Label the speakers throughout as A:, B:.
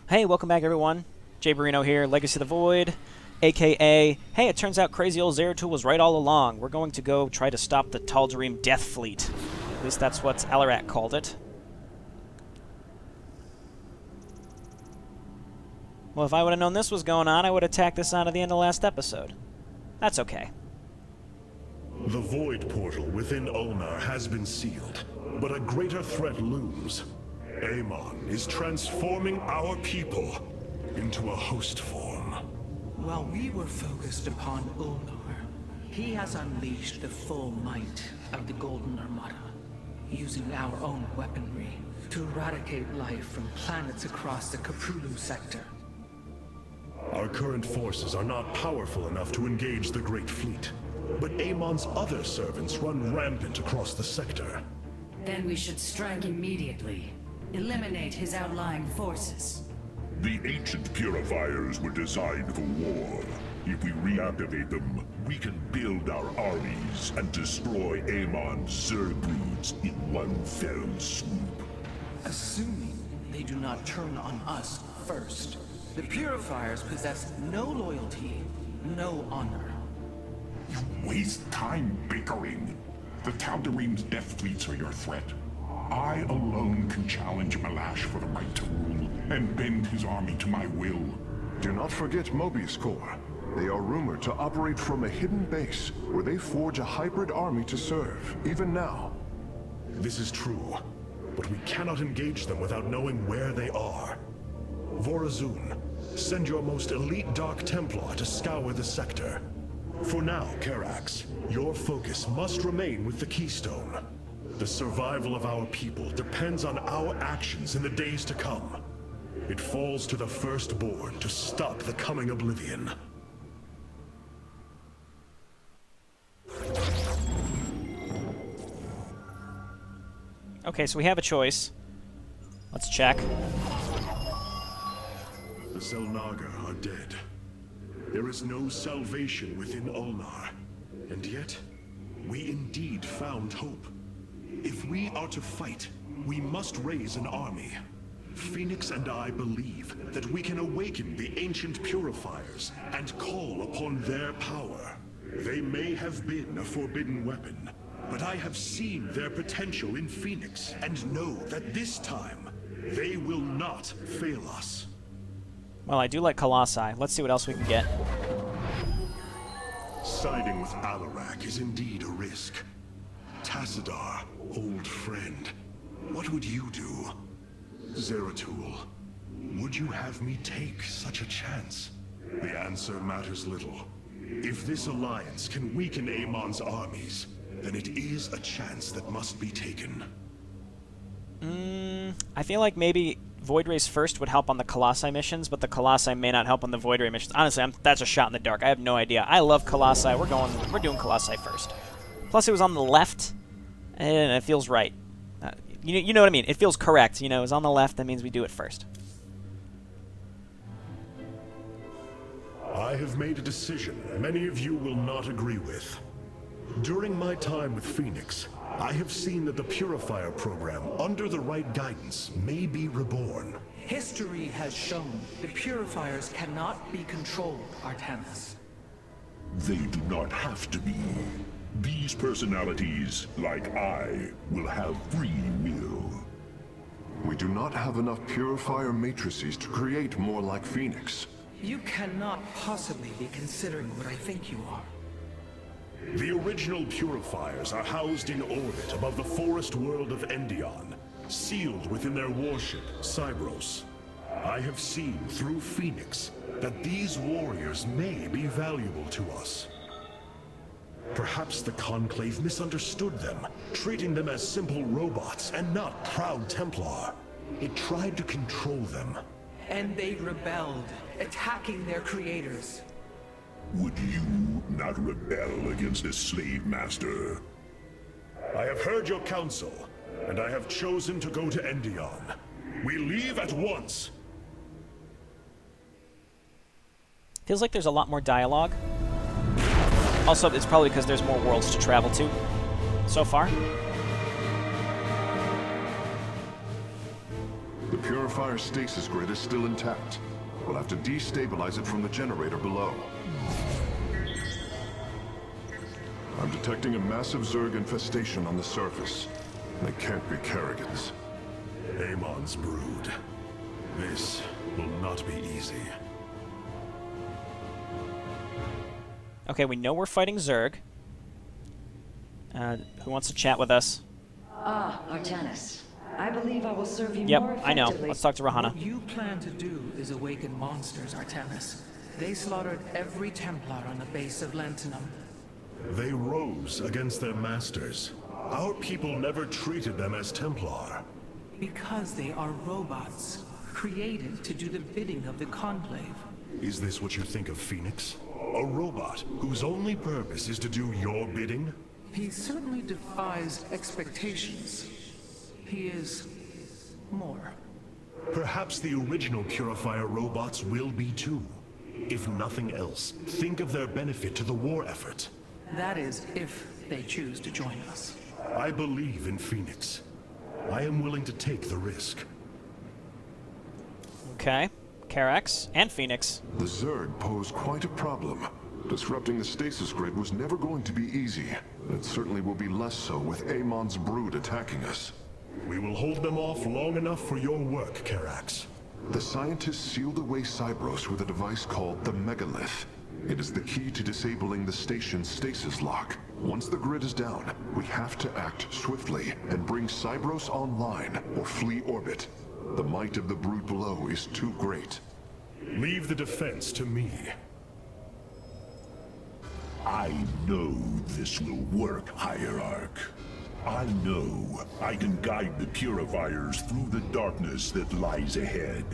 A: Hey, welcome back everyone. Jayborino here, Legacy of the Void, aka, hey, it turns out crazy old Zeratul was right all along. We're going to go try to stop the Tal'Darim Death Fleet. At least that's what Alarak called it. Well, if I would have known this was going on, I would have tacked this on at the end of last episode. That's okay.
B: The Void Portal within Ulnar has been sealed, but a greater threat looms. Amon is transforming our people into a host form.
C: While we were focused upon Ulnar, he has unleashed the full might of the Golden Armada, using our own weaponry to eradicate life from planets across the Caprulu sector.
B: Our current forces are not powerful enough to engage the Great Fleet, but Amon's other servants run rampant across the sector.
D: Then we should strike immediately. Eliminate his outlying forces.
E: The ancient purifiers were designed for war. If we reactivate them, we can build our armies and destroy Amon's Zergloods in one fell swoop.
C: Assuming they do not turn on us first. The purifiers possess no loyalty, no honor.
E: You waste time bickering. The Tal'Darim's death fleets are your threat. I alone can challenge Malash for the right to rule, and bend his army to my will.
F: Do not forget Mobius Corps. They are rumored to operate from a hidden base, where they forge a hybrid army to serve, even now.
B: This is true, but we cannot engage them without knowing where they are. Vorazun, send your most elite Dark Templar to scour the sector. For now, Karax, your focus must remain with the Keystone. The survival of our people depends on our actions in the days to come. It falls to the Firstborn to stop the coming oblivion.
A: Okay, so we have a choice. Let's check.
B: The Zelnaga are dead. There is no salvation within Ulnar. And yet, we indeed found hope. If we are to fight, we must raise an army. Phoenix and I believe that we can awaken the ancient purifiers and call upon their power. They may have been a forbidden weapon, but I have seen their potential in Phoenix and know that this time, they will not fail us.
A: Well, I do like Colossi. Let's see what else we can get.
B: Siding with Alarak is indeed a risk. Tassadar, old friend, what would you do? Zeratul, would you have me take such a chance? The answer matters little. If this alliance can weaken Amon's armies, then it is a chance that must be taken.
A: I feel like maybe Void Rays first would help on the Colossi missions, but the Colossi may not help on the Void Ray missions. Honestly, that's a shot in the dark. I have no idea. I love Colossi. We're doing Colossi first. Plus, it was on the left, and it feels right. You know what I mean? It feels correct. You know, it's on the left. That means we do it first.
B: I have made a decision many of you will not agree with. During my time with Phoenix, I have seen that the Purifier program, under the right guidance, may be reborn.
C: History has shown the purifiers cannot be controlled, Artanis.
E: They do not have to be. These personalities, like I, will have free will.
F: We do not have enough purifier matrices to create more like Phoenix.
C: You cannot possibly be considering what I think you are.
B: The original Purifiers are housed in orbit above the forest world of Endion, sealed within their warship, Cybros. I have seen through Phoenix that these warriors may be valuable to us. Perhaps the Conclave misunderstood them, treating them as simple robots and not proud Templar. It tried to control them.
C: And they rebelled, attacking their creators.
E: Would you not rebel against a slave master?
B: I have heard your counsel, and I have chosen to go to Endion. We leave at once.
A: Feels like there's a lot more dialogue. Also, it's probably because there's more worlds to travel to so far.
F: The Purifier stasis grid is still intact. We'll have to destabilize it from the generator below. I'm detecting a massive Zerg infestation on the surface. They can't be Kerrigans.
B: Amon's brood. This will not be easy.
A: Okay, we know we're fighting Zerg. Who wants to chat with us?
D: Ah, Artanis. I believe I will serve you
A: Yep,
D: more
A: I know.
D: effectively.
A: Let's talk to Rahana.
C: What you plan to do is awaken monsters, Artanis. They slaughtered every Templar on the base of Lantinum.
B: They rose against their masters. Our people never treated them as Templar.
C: Because they are robots, created to do the bidding of the Conclave.
B: Is this what you think of Phoenix? A robot whose only purpose is to do your bidding?
C: He certainly defies expectations. He is more.
B: Perhaps the original Purifier robots will be too. If nothing else, think of their benefit to the war effort.
C: That is, if they choose to join us.
B: I believe in Phoenix. I am willing to take the risk.
A: Okay. Karax and Phoenix.
F: The Zerg pose quite a problem. Disrupting the stasis grid was never going to be easy. It certainly will be less so with Amon's brood attacking us.
B: We will hold them off long enough for your work, Karax.
F: The scientists sealed away Cybros with a device called the megalith. It is the key to disabling the station's stasis lock. Once the grid is down, we have to act swiftly and bring Cybros online or flee orbit. The might of the brood below is too great.
B: Leave the defense to me.
E: I know this will work, Hierarch. I know I can guide the Purifiers through the darkness that lies ahead.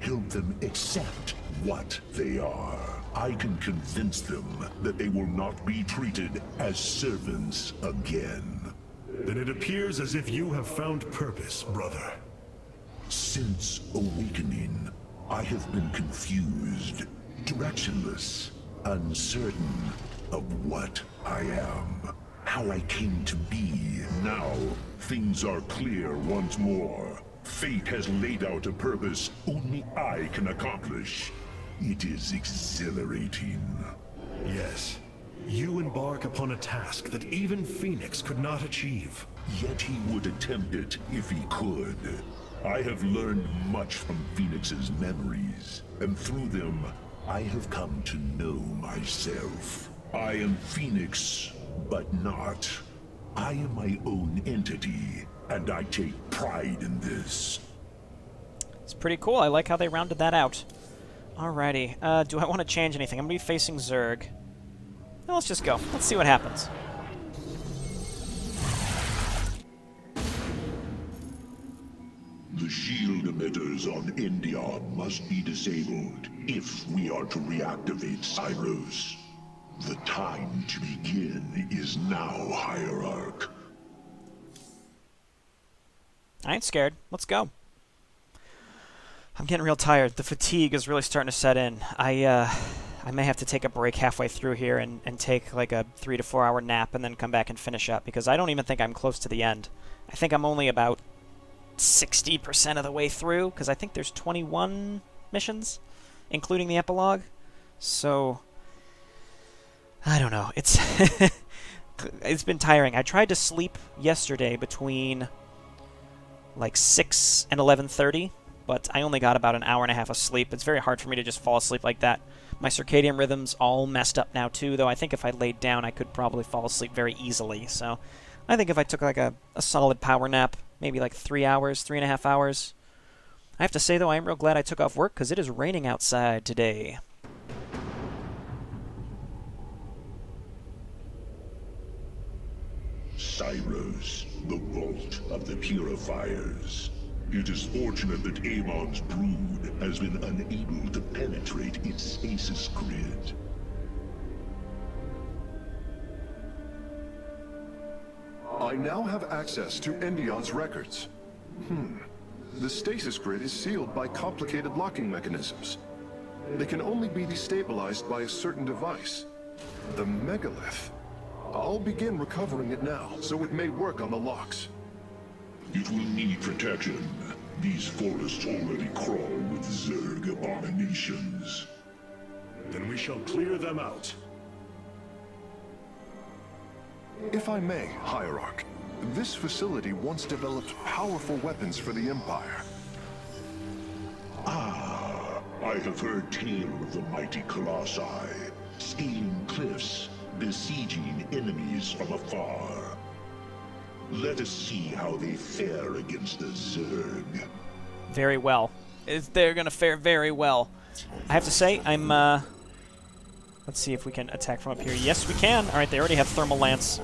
E: Help them accept what they are. I can convince them that they will not be treated as servants again.
B: Then it appears as if you have found purpose, brother.
E: Since awakening, I have been confused, directionless, uncertain of what I am, how I came to be. Now, things are clear once more. Fate has laid out a purpose only I can accomplish. It is exhilarating.
B: Yes. You embark upon a task that even Phoenix could not achieve.
E: Yet he would attempt it if he could. I have learned much from Phoenix's memories, and through them, I have come to know myself. I am Phoenix, but not. I am my own entity, and I take pride in this.
A: It's pretty cool. I like how they rounded that out. Alrighty. Do I want to change anything? I'm going to be facing Zerg. Well, let's just go. Let's see what happens.
E: The shield emitters on Endion must be disabled if we are to reactivate Cybros. The time to begin is now, Hierarch.
A: I ain't scared. Let's go. I'm getting real tired. The fatigue is really starting to set in. I may have to take a break halfway through here and take like a 3 to 4 hour nap and then come back and finish up, because I don't even think I'm close to the end. I think I'm only about 60% of the way through, because I think there's 21 missions, including the epilogue. So, I don't know. It's it's been tiring. I tried to sleep yesterday between like 6 and 11:30, but I only got about an hour and a half of sleep. It's very hard for me to just fall asleep like that. My circadian rhythm's all messed up now too, though I think if I laid down I could probably fall asleep very easily. So I think if I took like a solid power nap, maybe like 3 hours, 3.5 hours. I have to say though, I am real glad I took off work because it is raining outside today.
E: Cybros, the vault of the Purifiers. It is fortunate that Amon's brood has been unable to penetrate its stasis grid.
F: I now have access to Endion's records. The stasis grid is sealed by complicated locking mechanisms. They can only be destabilized by a certain device. The megalith. I'll begin recovering it now, so it may work on the locks.
E: It will need protection, These forests already crawl with Zerg abominations.
B: Then we shall clear them out.
F: If I may, Hierarch, this facility once developed powerful weapons for the Empire.
E: I have heard tale of the mighty Colossi, scaling cliffs, besieging enemies from afar. Let us see how they fare against the Zerg.
A: Very well. They're going to fare very well. I have to say, I'm, let's see if we can attack from up here. Yes, we can. All right, they already have Thermal Lance.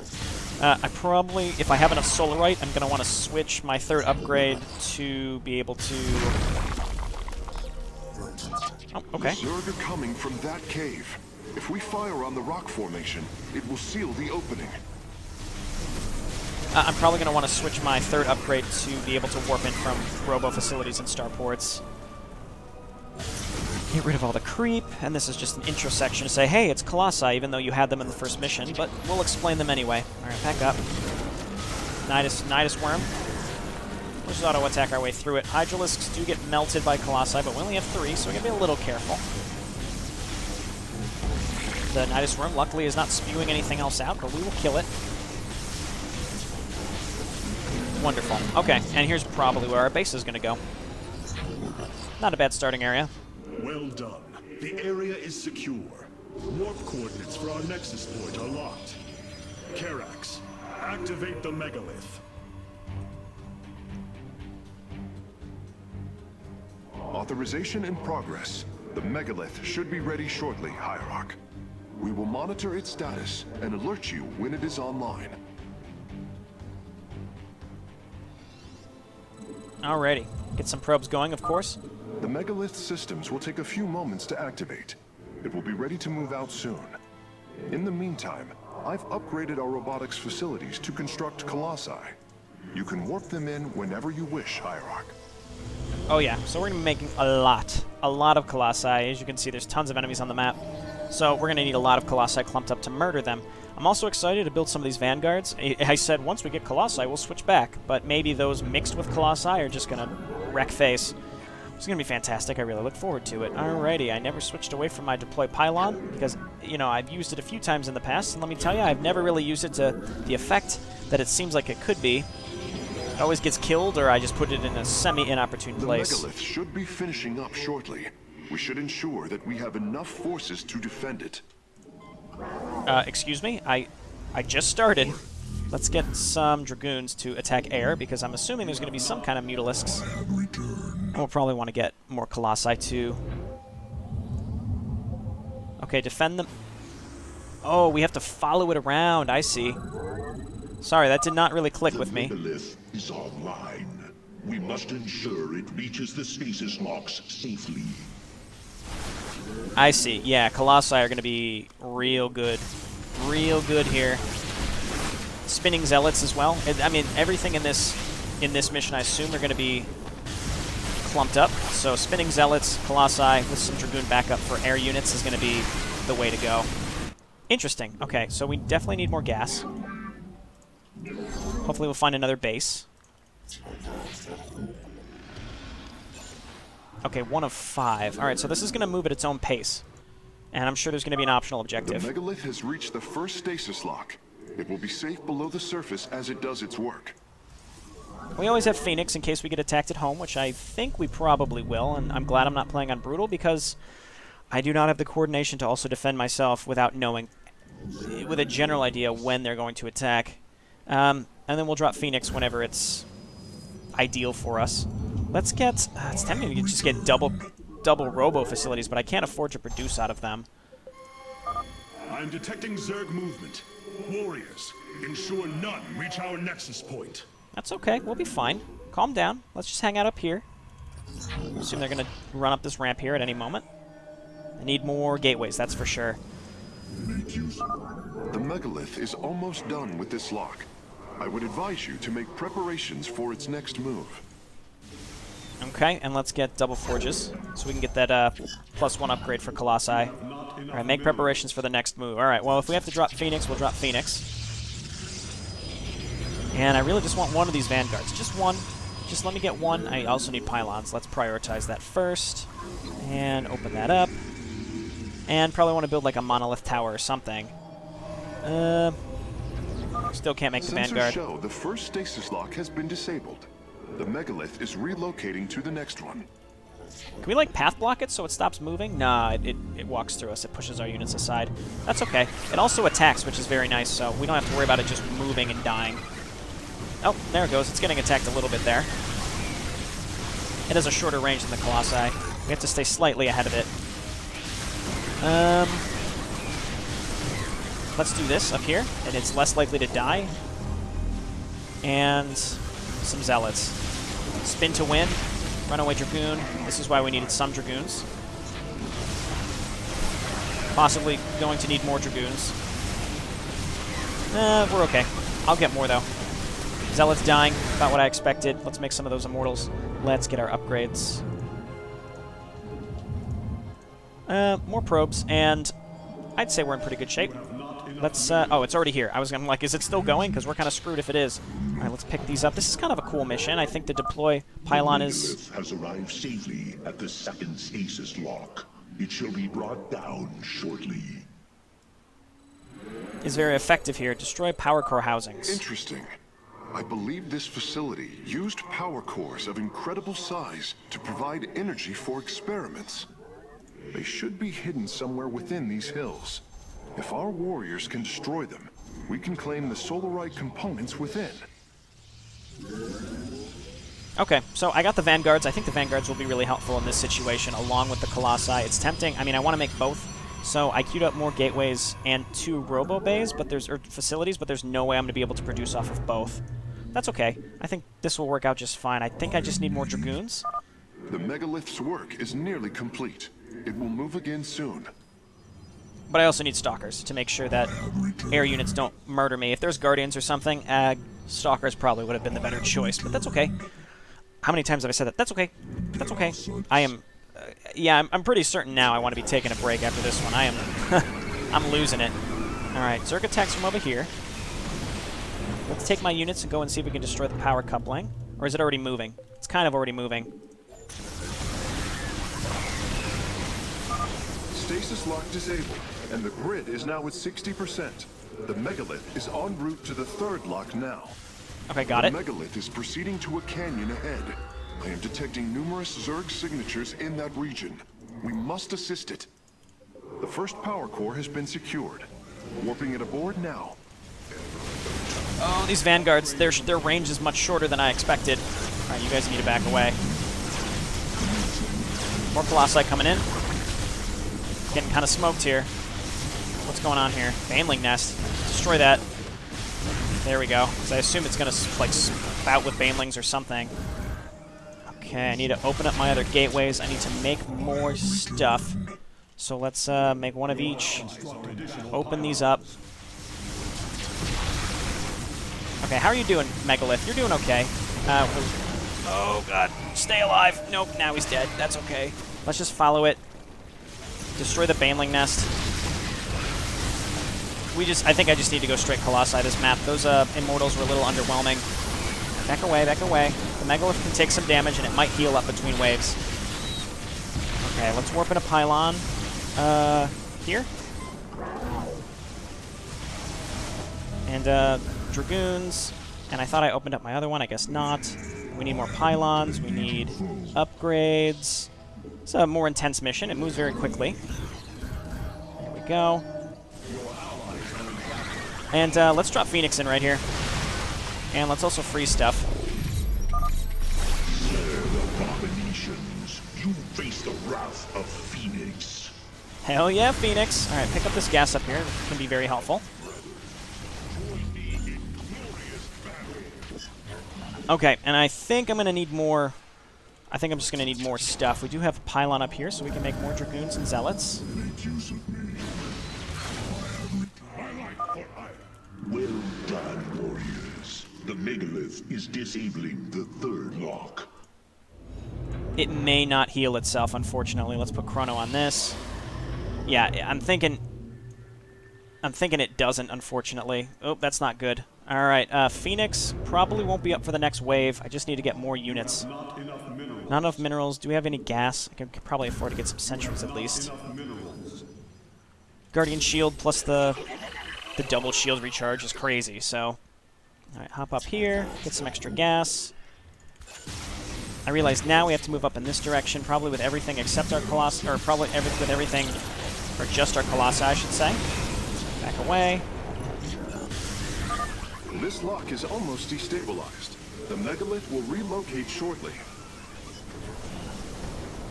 A: I probably, if I have enough Solarite, I'm going to want to switch my third upgrade to be able to... Oh, okay.
F: The Zerg are coming from that cave. If we fire on the rock formation, it will seal the opening.
A: I'm probably going to want to switch my third upgrade to be able to warp in from robo facilities and starports. Get rid of all the creep, and this is just an intro section to say, hey, it's Colossi, even though you had them in the first mission, but we'll explain them anyway. Alright, back up. Nidus Worm. We'll just auto-attack our way through it. Hydralisks do get melted by Colossi, but we only have 3, so we gotta be a little careful. The Nidus Worm, luckily, is not spewing anything else out, but we will kill it. Wonderful. Okay, and here's probably where our base is gonna go. Not a bad starting area.
B: Well done. The area is secure. Warp coordinates for our nexus point are locked. Karax, activate the megalith.
F: Authorization in progress. The megalith should be ready shortly, Hierarch. We will monitor its status and alert you when it is online.
A: Alrighty. Get some probes going, of course.
F: The megalith systems will take a few moments to activate. It will be ready to move out soon. In the meantime, I've upgraded our robotics facilities to construct Colossi. You can warp them in whenever you wish, Hierarch.
A: Oh yeah, so we're going to be making a lot of Colossi. As you can see, there's tons of enemies on the map. So we're going to need a lot of Colossi clumped up to murder them. I'm also excited to build some of these Vanguards. I said once we get Colossi, we'll switch back, but maybe those mixed with Colossi are just going to wreck face. It's going to be fantastic. I really look forward to it. Alrighty, I never switched away from my deploy pylon because, you know, I've used it a few times in the past, and let me tell you, I've never really used it to the effect that it seems like it could be. It always gets killed, or I just put it in a semi-inopportune place.
F: The megalith should be finishing up shortly. We should ensure that we have enough forces to defend it.
A: Excuse me? I just started. Let's get some Dragoons to attack air, because I'm assuming there's going to be some kind of Mutalisks. We'll probably want to get more Colossi, too. Okay, defend them. Oh, we have to follow it around. I see. Sorry, that did not really click with me.
E: The megalith is online. We must ensure it reaches the stasis locks safely.
A: I see. Yeah, Colossi are going to be real good. Real good here. Spinning Zealots as well. I mean, everything in this mission, I assume, are going to be clumped up. So Spinning Zealots, Colossi, with some Dragoon backup for air units is going to be the way to go. Interesting. Okay, so we definitely need more gas. Hopefully we'll find another base. Okay, 1 of 5. Alright, so this is going to move at its own pace. And I'm sure there's going to be an optional objective.
F: The megalith has reached the first stasis lock. It will be safe below the surface as it does its work.
A: We always have Phoenix in case we get attacked at home, which I think we probably will, and I'm glad I'm not playing on Brutal because I do not have the coordination to also defend myself without knowing, with a general idea when they're going to attack. And then we'll drop Phoenix whenever it's ideal for us. Let's get... it's tempting to just get double robo facilities, but I can't afford to produce out of them.
B: I'm detecting Zerg movement. Warriors, ensure none reach our nexus point.
A: That's okay. We'll be fine. Calm down. Let's just hang out up here. Assume they're going to run up this ramp here at any moment. I need more gateways, that's for sure.
F: The megalith is almost done with this lock. I would advise you to make preparations for its next move.
A: Okay, and let's get double forges, so we can get that +1 upgrade for Colossi. Alright, make preparations for the next move. Alright, well, if we have to drop Phoenix, we'll drop Phoenix. And I really just want one of these Vanguards. Just one. Just let me get one. I also need pylons. Let's prioritize that first. And open that up. And probably want to build like a monolith tower or something. Still can't make the Vanguard.
F: Sensors show the first stasis lock has been disabled. The megalith is relocating to the next one.
A: Can we, like, path block it so it stops moving? Nah, it walks through us. It pushes our units aside. That's okay. It also attacks, which is very nice, so we don't have to worry about it just moving and dying. Oh, there it goes. It's getting attacked a little bit there. It has a shorter range than the Colossi. We have to stay slightly ahead of it. Let's do this up here, and it's less likely to die. And some Zealots. Spin to win. Runaway Dragoon. This is why we needed some Dragoons. Possibly going to need more Dragoons. We're okay. I'll get more, though. Zealots dying. About what I expected. Let's make some of those Immortals. Let's get our upgrades. More probes, and I'd say we're in pretty good shape. Let's, oh, it's already here. I'm like, is it still going? Because we're kind of screwed if it is. All right, let's pick these up. This is kind of a cool mission. I think the deploy pylon is...
E: has arrived safely at the second stasis lock. It shall be brought down shortly.
A: Is very effective here. Destroy power core housings.
F: Interesting. I believe this facility used power cores of incredible size to provide energy for experiments. They should be hidden somewhere within these hills. If our warriors can destroy them, we can claim the Solarite components within.
A: Okay, so I got the Vanguards. I think the Vanguards will be really helpful in this situation, along with the Colossi. It's tempting. I mean, I want to make both. So I queued up more gateways and 2 robo bays, but there's facilities, but there's no way I'm going to be able to produce off of both. That's okay. I think this will work out just fine. I think I just need more Dragoons.
F: The megalith's work is nearly complete. It will move again soon.
A: But I also need Stalkers to make sure that air units don't murder me. If there's Guardians or something, Stalkers probably would have been the better choice, but that's okay. How many times have I said that? That's okay. That's okay. I am... yeah, I'm pretty certain now I want to be taking a break after this one. I am... I'm losing it. Alright, Zerg attacks from over here. Let's take my units and go and see if we can destroy the power coupling. Or is it already moving? It's kind of already moving.
F: Stasis lock disabled, and the grid is now at 60%. The megalith is en route to the 3rd lock now.
A: Okay, got it.
F: The megalith is proceeding to a canyon ahead. I am detecting numerous Zerg signatures in that region. We must assist it. The first power core has been secured. Warping it aboard now.
A: Oh, these Vanguards, their range is much shorter than I expected. Alright, you guys need to back away. More Colossi coming in. Getting kind of smoked here. What's going on here? Baneling Nest. Destroy that. There we go. Because I assume it's going to, like, spout with Banelings or something. Okay, I need to open up my other gateways. I need to make more stuff. So let's make one of each. Open these up. Okay, how are you doing, Megalith? You're doing okay. Oh, God. Stay alive. Nope, now he's dead. That's okay. Let's just follow it. Destroy the Baneling Nest. I think I just need to go straight Colossi this map. Those Immortals were a little underwhelming. Back away, back away. The Megalith can take some damage, and it might heal up between waves. Okay, let's warp in a pylon. Here. And, Dragoons. And I thought I opened up my other one. I guess not. We need more pylons. We need upgrades. It's a more intense mission. It moves very quickly. There we go. And let's drop Phoenix in right here. And let's also freeze stuff.
E: Abominations, you face the wrath of Phoenix.
A: Hell yeah, Phoenix. Alright, pick up this gas up here. It can be very helpful. Okay, and I think I'm going to need more... I think I'm just going to need more stuff. We do have a pylon up here, so we can make more Dragoons and Zealots.
E: Well done, warriors. The megalith is disabling the 3rd lock.
A: It may not heal itself, unfortunately. Let's put Chrono on this. Yeah, I'm thinking it doesn't, unfortunately. Oh, that's not good. Alright, Phoenix probably won't be up for the next wave. I just need to get more units.
B: Not enough minerals.
A: Not enough minerals. Do we have any gas? I can probably afford to get some sentries at least. Guardian shield plus the double shield recharge is crazy, so... Alright, hop up here, get some extra gas. I realize now we have to move up in this direction, probably with everything except our Colossi, or probably with everything, or just our Colossi, I should say. Back away.
F: This lock is almost destabilized. The megalith will relocate shortly.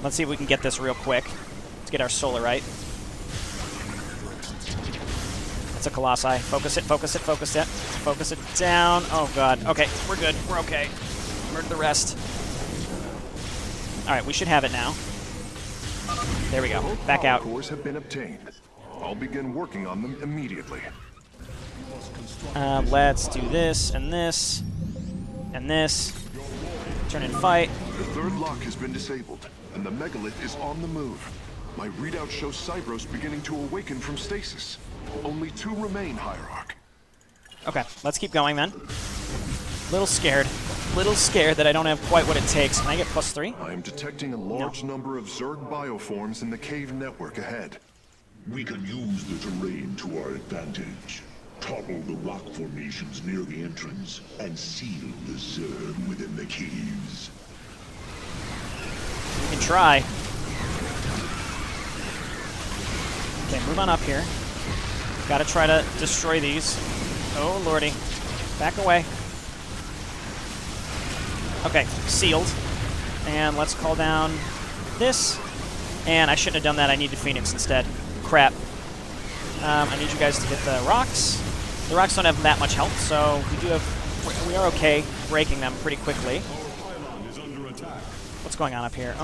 A: Let's see if we can get this real quick. Let's get our solar right. That's a Colossi. Focus it, focus it, focus it. Focus it down. Oh god. Okay, we're good. We're okay. Murder the rest. Alright, we should have it now. There we go. Back out.
F: Cores have been obtained. I'll begin working on them immediately.
A: Let's do this, and this, and this. Turn and fight.
F: The third lock has been disabled, and the megalith is on the move. My readout shows Cybros beginning to awaken from stasis. Only 2 remain, Hierarch.
A: Okay, let's keep going then. Little scared. Little scared that I don't have quite what it takes. Can I get +3?
F: I am detecting a large number of Zerg bioforms in the cave network ahead.
E: We can use the terrain to our advantage. Topple the rock formations near the entrance and seal the Zerg within the caves.
A: We can try. Okay, move on up here. Gotta try to destroy these. Oh, lordy. Back away. Okay, sealed. And let's call down this. And I shouldn't have done that. I needed Phoenix instead. Crap. I need you guys to hit the rocks. The rocks don't have that much health, so we are okay breaking them pretty quickly. What's going on up here?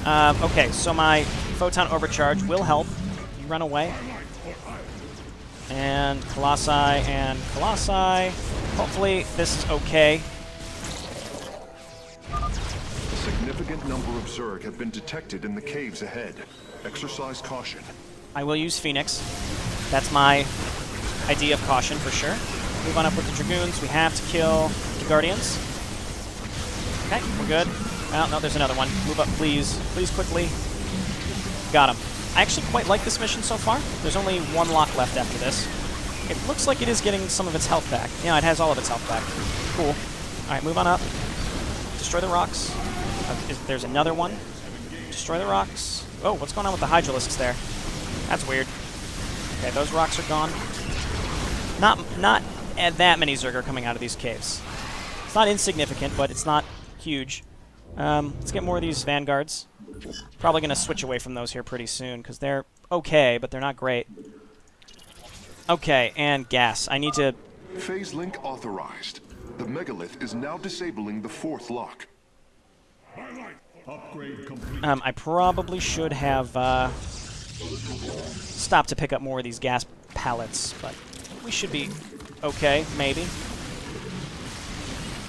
A: Okay, so my photon overcharge will help. You run away. And Colossi and Colossi. Hopefully this is okay.
F: A significant number of Zerg have been detected in the caves ahead. Exercise caution.
A: I will use Phoenix. That's my idea of caution for sure. Move on up with the Dragoons. We have to kill the Guardians. Okay, we're good. Well, no, there's another one. Move up, please. Please, quickly. Got him. I actually quite like this mission so far. There's only 1 lock left after this. It looks like it is getting some of its health back. Yeah, it has all of its health back. Cool. Alright, move on up. Destroy the rocks. There's another one. Destroy the rocks. Oh, what's going on with the Hydralisks there? That's weird. Okay, those rocks are gone. Not that many Zerg are coming out of these caves. It's not insignificant, but it's not huge. Let's get more of these Vanguards. Probably going to switch away from those here pretty soon, because they're okay, but they're not great. Okay, and gas. I need to...
F: Phase link authorized. The megalith is now disabling the 4th lock.
B: Upgrade complete.
A: I probably should have stopped to pick up more of these gas pallets, but we should be okay, maybe.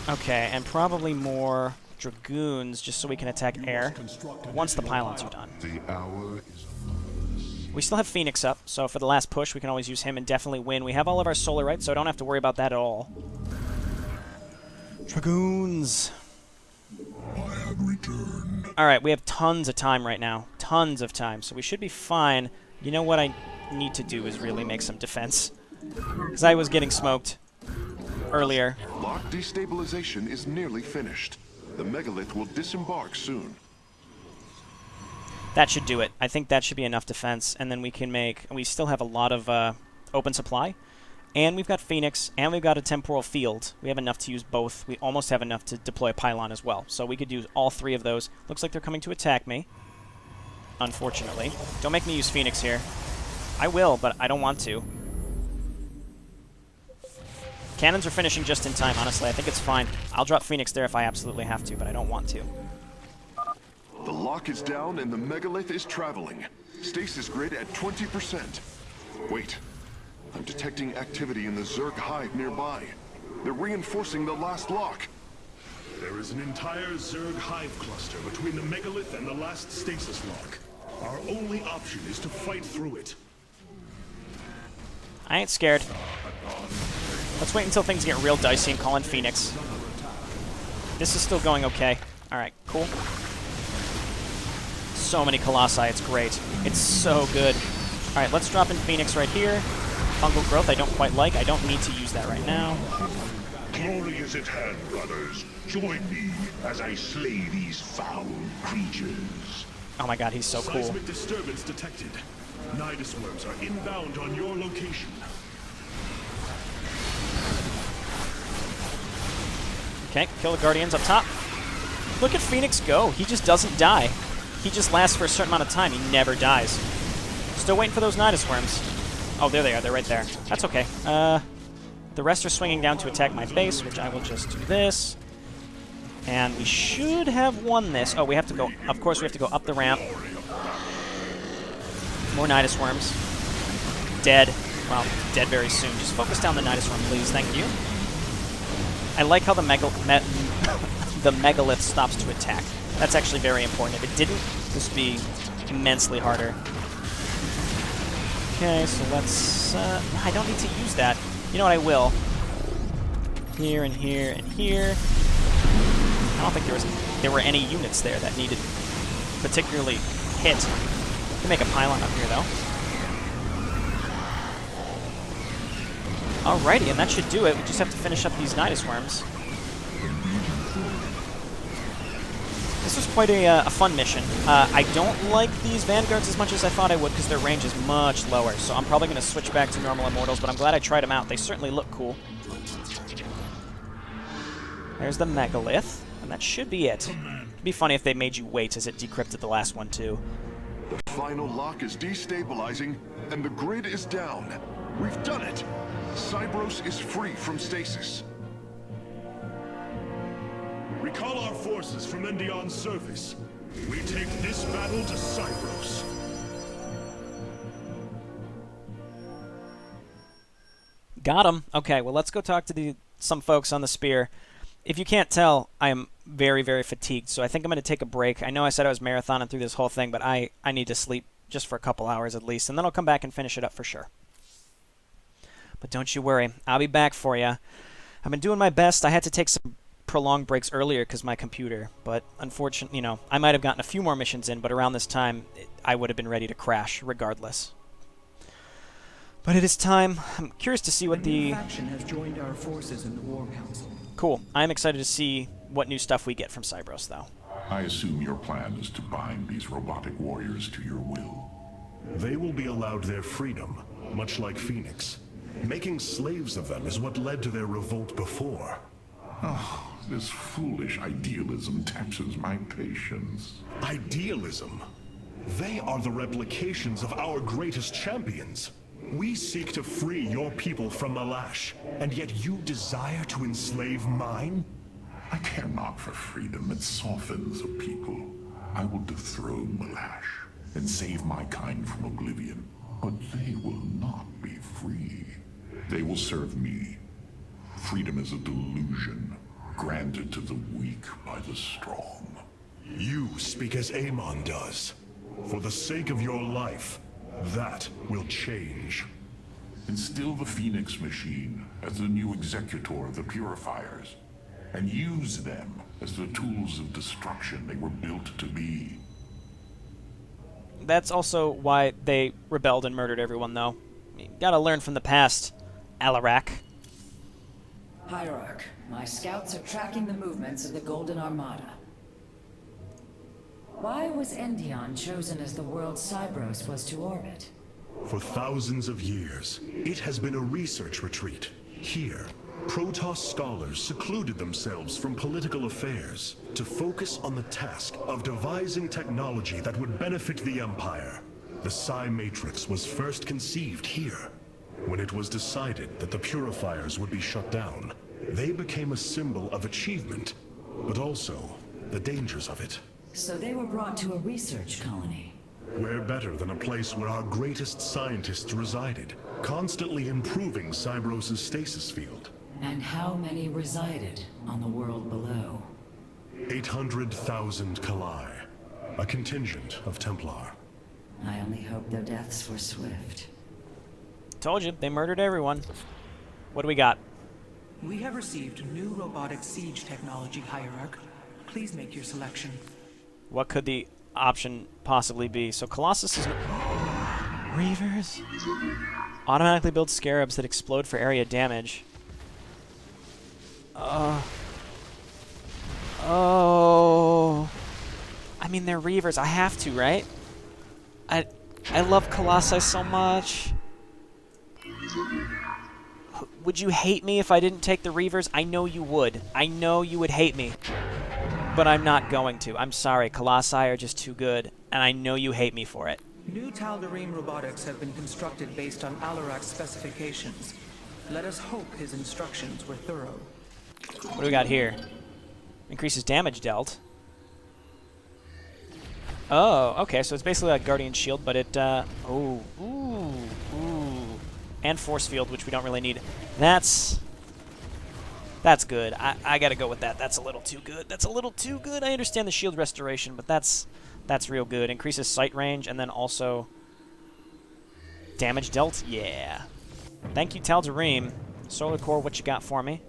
A: Okay, and probably more Dragoons, just so we can attack air once the pylons are done.
F: The hour is...
A: We still have Phoenix up, so for the last push, we can always use him and definitely win. We have all of our solar rights, so I don't have to worry about that at all. Dragoons!
E: I have returned.
A: Alright, we have tons of time right now. Tons of time, so we should be fine. You know what I need to do is really make some defense. Because I was getting smoked earlier.
F: Lock destabilization is nearly finished. The megalith will disembark soon.
A: That should do it. I think that should be enough defense, and then we can make... We still have a lot of open supply, and we've got Phoenix, and we've got a temporal field. We have enough to use both. We almost have enough to deploy a pylon as well, so we could use all 3 of those. Looks like they're coming to attack me, unfortunately. Don't make me use Phoenix here. I will, but I don't want to. Cannons are finishing just in time, honestly. I think it's fine. I'll drop Phoenix there if I absolutely have to, but I don't want to.
F: The lock is down and the megalith is traveling. Stasis grid at 20%. Wait. I'm detecting activity in the Zerg hive nearby. They're reinforcing the last lock.
B: There is an entire Zerg hive cluster between the megalith and the last stasis lock. Our only option is to fight through it.
A: I ain't scared. Let's wait until things get real dicey and call in Phoenix. This is still going okay. Alright, cool. So many Colossi, it's great. It's so good. Alright, let's drop in Phoenix right here. Fungal growth I don't quite like. I don't need to use that right now.
E: Glory is at hand, brothers. Join me as I slay these foul creatures.
A: Oh my god, he's so cool.
B: Seismic disturbance detected. Nidus worms are inbound on your location.
A: Okay, kill the Guardians up top. Look at Phoenix go. He just doesn't die. He just lasts for a certain amount of time. He never dies. Still waiting for those Nidus worms. Oh, there they are. They're right there. That's okay. The rest are swinging down to attack my base, which I will just do this. And we should have won this. Oh, we have to go... Of course, we have to go up the ramp. More Nidus worms. Dead. Well, dead very soon. Just focus down the Nidus worm, please. Thank you. I like how the megalith stops to attack. That's actually very important. If it didn't, this would be immensely harder. Okay, so let's... I don't need to use that. You know what, I will. Here and here and here. I don't think there were any units there that needed particularly hit. I can make a pylon up here, though. Alrighty, and that should do it. We just have to finish up these Nidus worms. This was quite a fun mission. I don't like these Vanguards as much as I thought I would because their range is much lower, so I'm probably going to switch back to normal Immortals, but I'm glad I tried them out. They certainly look cool. There's the Megalith, and that should be it. It'd be funny if they made you wait as it decrypted the last one, too.
F: The final lock is destabilizing, and the grid is down. We've done it! Cybros is free from stasis.
B: Recall our forces from Endion's surface. We take this battle to Cybros.
A: Got him. Okay, well, let's go talk to some folks on the Spear. If you can't tell, I am very, very fatigued, so I think I'm going to take a break. I know I said I was marathoning through this whole thing, but I need to sleep just for a couple hours at least, and then I'll come back and finish it up for sure. But don't you worry, I'll be back for you. I've been doing my best. I had to take some prolonged breaks earlier because my computer, but unfortunately, you know, I might have gotten a few more missions in, but around this time, I would have been ready to crash regardless. But it is time. I'm curious to see what the...
C: faction has joined our forces in the War Council.
A: Cool. I'm excited to see what new stuff we get from Cybros, though.
E: I assume your plan is to bind these robotic warriors to your will.
B: They will be allowed their freedom, much like Phoenix. Making slaves of them is what led to their revolt before.
E: Oh, this foolish idealism taxes my patience.
B: Idealism? They are the replications of our greatest champions. We seek to free your people from Malash, and yet you desire to enslave mine?
E: I care not for freedom that softens a people. I will dethrone Malash and save my kind from oblivion, but they will not be free. They will serve me. Freedom is a delusion, granted to the weak by the strong.
B: You speak as Amon does. For the sake of your life, that will change.
E: Instill the Phoenix machine as the new executor of the Purifiers, and use them as the tools of destruction they were built to be.
A: That's also why they rebelled and murdered everyone, though. You gotta learn from the past, Alarak.
D: Hierarch, my scouts are tracking the movements of the Golden Armada. Why was Endion chosen as the world Cybros was to orbit?
B: For thousands of years, it has been a research retreat. Here, Protoss scholars secluded themselves from political affairs to focus on the task of devising technology that would benefit the Empire. The Psi Matrix was first conceived here. When it was decided that the Purifiers would be shut down, they became a symbol of achievement, but also the dangers of it.
D: So they were brought to a research colony.
B: Where better than a place where our greatest scientists resided, constantly improving Cybros' stasis field.
D: And how many resided on the world below?
B: 800,000 Kalai, a contingent of Templar.
D: I only hope their deaths were swift.
A: told you, they murdered everyone. What do we got?
C: We have received new robotic siege technology, Hierarch. Please make your selection.
A: What could the option possibly be? So Colossus is... Reavers? Automatically build scarabs that explode for area damage. Oh... I mean, they're Reavers. I have to, right? I love Colossi so much. Would you hate me if I didn't take the Reavers? I know you would. I know you would hate me. But I'm not going to. I'm sorry. Colossi are just too good. And I know you hate me for it.
C: New Tal'Darim robotics have been constructed based on Alarak's specifications. Let us hope his instructions were thorough.
A: What do we got here? Increases damage dealt. Oh, okay, so it's basically like Guardian Shield, but it, ooh. And Force Field, which we don't really need. That's good. I gotta go with that. That's a little too good. That's a little too good. I understand the shield restoration, but that's real good. Increases sight range, and then also damage dealt? Yeah. Thank you, Tal'Darim. Solar Core, what you got for me?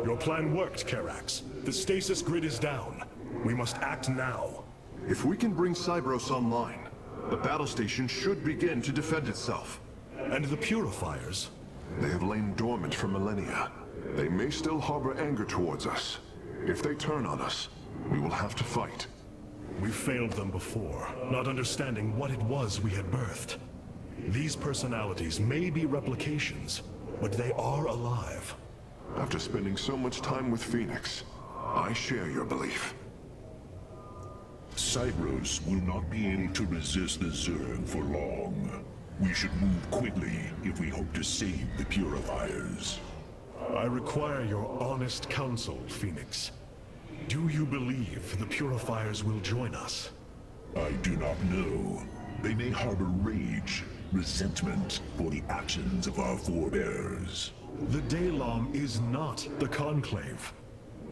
B: Your plan worked, Karax. The stasis grid is down. We must act now.
F: If we can bring Cybros online, the battle station should begin to defend itself.
B: And the purifiers?
F: They have lain dormant for millennia. They may still harbor anger towards us. If they turn on us, we will have to fight.
B: We failed them before, not understanding what it was we had birthed. These personalities may be replications, but they are alive.
F: After spending so much time with Phoenix, I share your belief.
E: Cybros will not be able to resist the Zerg for long. We should move quickly if we hope to save the purifiers.
B: I require your honest counsel, Phoenix. Do you believe the purifiers will join us?
E: I do not know. They may harbor rage, resentment for the actions of our forebears.
B: The Daylom is not the Conclave.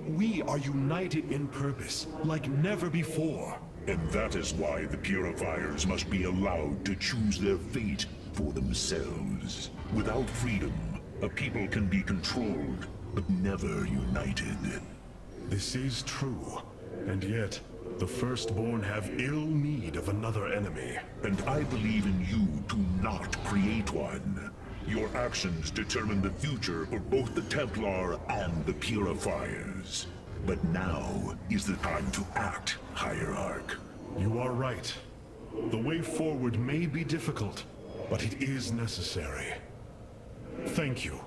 B: We are united in purpose, like never before.
E: And that is why the purifiers must be allowed to choose their fate for themselves. Without freedom, a people can be controlled, but never united.
B: This is true, and yet the Firstborn have ill need of another enemy.
E: And I believe in you to not create one. Your actions determine the future for both the Templar and the Purifiers. But now is the time to act, Hierarch.
B: You are right. The way forward may be difficult, but it is necessary. Thank you,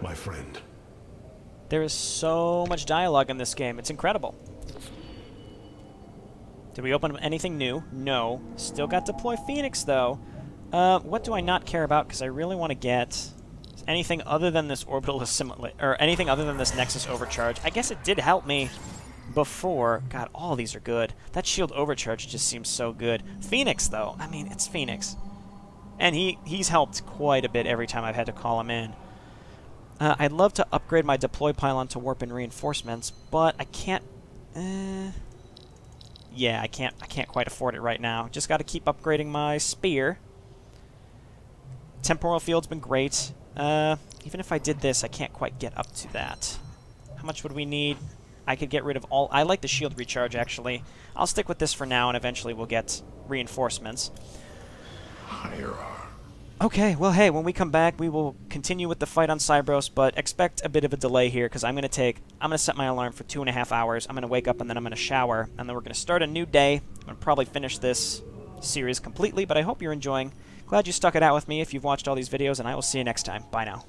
B: my friend.
A: There is so much dialogue in this game. It's incredible. Did we open anything new? No. Still got Deploy Phoenix, though. What do I not care about? Because I really want to get anything other than this orbital assimilate, or anything other than this Nexus overcharge. I guess it did help me before. God, all these are good. That shield overcharge just seems so good. Phoenix, though. I mean, it's Phoenix. And he's helped quite a bit every time I've had to call him in. I'd love to upgrade my deploy pylon to warp and reinforcements, but I can't... yeah, I can't quite afford it right now. Just got to keep upgrading my spear. Temporal field's been great. Even if I did this, I can't quite get up to that. How much would we need? I could get rid of all... I like the shield recharge, actually. I'll stick with this for now, and eventually we'll get reinforcements. Okay, well, hey, when we come back, we will continue with the fight on Cybros, but expect a bit of a delay here, because I'm going to set my alarm for 2.5 hours. I'm going to wake up, and then I'm going to shower, and then we're going to start a new day. I'm going to probably finish this series completely, but I hope you're enjoying. Glad you stuck it out with me if you've watched all these videos, and I will see you next time. Bye now.